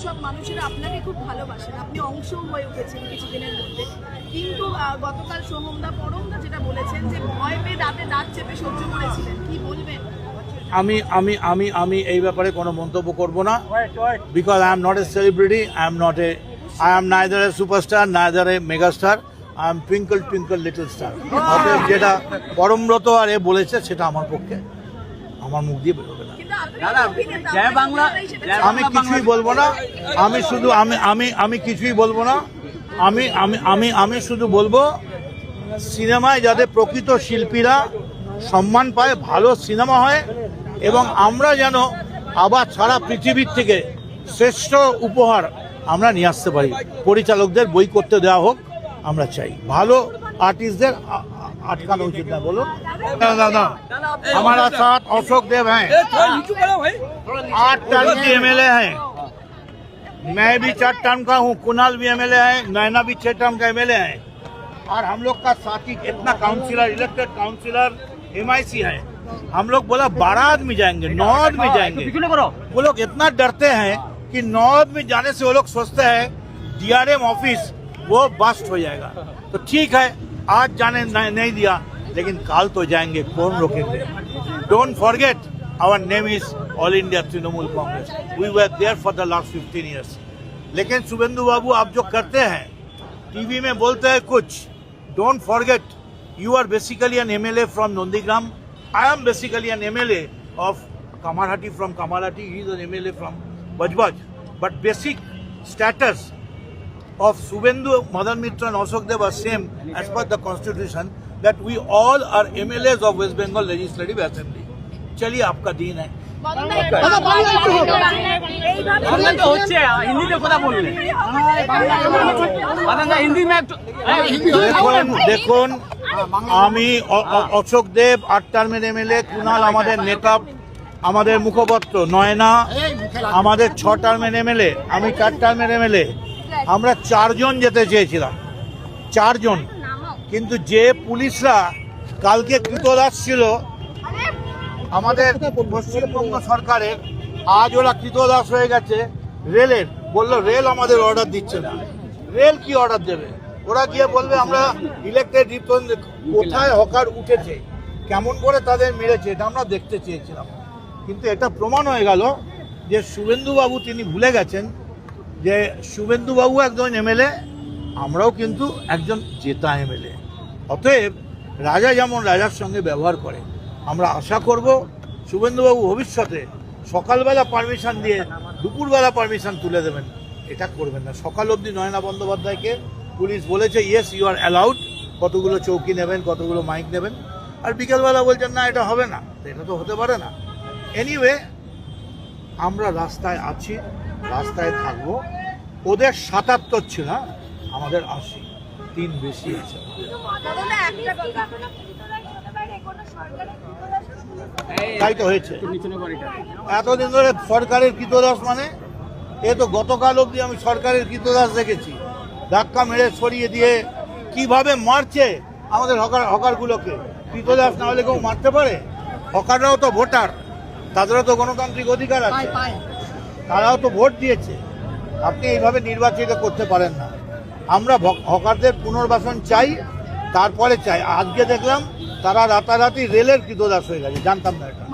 সব মানুষেরা আপনাকে খুব ভালোবাসেন, আপনি অংশ হয়ে উঠেছেন কিছুদিনের মধ্যে, কিন্তু গতকাল সোহমদা পরমদা যেটা বলেছেন যে ভয় পেয়ে দাঁতে দাঁত চেপে সহ্য করেছিলেন, কি বলবেন? আমি আমি আমি আমি এই ব্যাপারে কোনো মন্তব্য করব না, because I am not a celebrity, I am neither A superstar, neither A megastar, I am twinkle twinkle little star. অতএব যেটা পরমব্রত আর এ বলেছে সেটা আমার পক্ষে, আমার মুখ দিয়ে বেরোবে না। আমি কিছুই বলবো না, আমি শুধু আমি কিছুই বলবো না, আমি আমি আমি আমি শুধু বলবো সিনেমায় যাতে প্রকৃত শিল্পীরা সম্মান পায়, ভালো সিনেমা হয় এবং আমরা যেন আবার সারা পৃথিবীর থেকে শ্রেষ্ঠ উপহার আমরা নিয়ে আসতে পারি। পরিচালকদের বই করতে দেওয়া হোক, আমরা চাই। ভালো আর্টিস্টদের আটকানো উচিত না। বলুন দাদা, हमारा साथ अशोक देव हैं, 8 टर्म के एमएलए हैं, मैं भी 4 टर्म का हूँ, कुणाल भी एमएलए है, नैना भी 6 टर्म का एमएलए है, और हम लोग का साथी इतना काउंसिलर, इलेक्टेड काउंसिलर एमआईसी है। हम लोग बोला 12 आदमी जाएंगे, 9 आदमी जाएंगे। वो लोग इतना डरते हैं कि 9 आदमी जाने से वो लोग सोचते हैं डीआरएम ऑफिस वो बस्ट हो जाएगा। तो ठीक है, आज जाने नहीं दिया, लेकिन काल तो जाएंगे, कौन रोकेंगे? Don't forget our name is All India Trinamool Congress, we were there for the last 15 years. लेकिन शुभेंदु बाबू आप जो करते हैं, टीवी में बोलते हैं कुछ, don't forget you are basically an MLA from Nondigram. I am basically an MLA of Kamarhati from Kamarhati. He is an MLA from Bajbaj. But basic status of Subhendu, Madan Mitra and Ashok Dev are same as per the constitution, that we all are MLAs of West Bengal Legislative Assembly. चलिए आपका दिन है। দেখুন আমি অশোক দেব 8 টার্মের MLA, Kunal আমাদের নেতা, আমাদের মুখপত্র, নয়না আমাদের 6 টার্মের এমএলএ, আমি 4 টার্মের এমএলএ। আমরা 4 জন যেতে চেয়েছিলাম, 4 জন, কিন্তু যে পুলিশরা কালকে কৃতদাস ছিল আমাদের পশ্চিমবঙ্গ সরকারের, আজ ওরা কৃতদাস হয়ে গেছে রেলের। বললো রেল আমাদের অর্ডার দিচ্ছে না। রেল কি অর্ডার দেবে? ওরা গিয়ে বলবে আমরা ইলেক্টেড রিপ্রেজেন্টেটিভ। কোথায় হকার উঠেছে, কেমন করে তাদের মেরেছে, এটা আমরা দেখতে চেয়েছিলাম। কিন্তু এটা প্রমাণ হয়ে গেল যে শুভেন্দুবাবু তিনি ভুলে গেছেন যে শুভেন্দুবাবু একজন এমএলএ, আমরাও কিন্তু একজন জেতা এমএলএ। অতএব রাজা যেমন রাজার সঙ্গে ব্যবহার করে, আমরা আশা করব শুভেন্দুবাবু ভবিষ্যতে সকালবেলা পারমিশন দিয়ে দুপুরবেলা পারমিশন তুলে দেবেন, এটা করবেন না। সকাল অবধি নয়না বন্দ্যোপাধ্যায়কে পুলিশ বলেছে ইয়েস ইউ আর অ্যালাউড, কতগুলো চৌকি নেবেন, কতগুলো মাইক নেবেন, আর বিকেলবেলা বলছেন না এটা হবে না। এটা তো হতে পারে না। এনিওয়ে, আমরা রাস্তায় আছি, রাস্তায় থাকবো। ওদের 77 ছিল, আমাদের 80, 3 বেশি আছে। তাই তো হয়েছে। এতদিন ধরে সরকারের কৃতদাস মানে, এ তো গতকাল অবধি আমি সরকারের কৃতদাস দেখেছি। ধাক্কা মেরে সরিয়ে দিয়ে কিভাবে মারছে আমাদের হকারগুলোকে। কৃতদাস না হলে কেউ মারতে পারে? হকাররাও তো ভোটার, তাদেরও তো গণতান্ত্রিক অধিকার আছে, তারাও তো ভোট দিয়েছে। আপনি এইভাবে নির্বাচিত করতে পারেন না। আমরা হকারদের পুনর্বাসন চাই, তারপরে চাই। আজকে দেখলাম তারা রাতারাতি রেলের কৃতদাস হয়ে গেছে, জানতাম না এটা।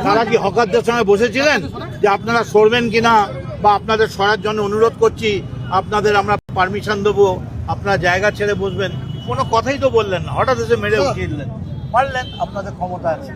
তারা কি হকারদের সঙ্গে বসেছিলেন যে আপনারা সরবেন কিনা, বা আপনাদের সরার জন্য অনুরোধ করছি, আপনাদের আমরা পারমিশন দেবো, আপনারা জায়গা ছেড়ে বসবেন? কোনো কথাই তো বললেন না, হঠাৎ এসে মেরে উঠিয়ে দিলেন, মারলেন। আপনাদের ক্ষমতা আছে।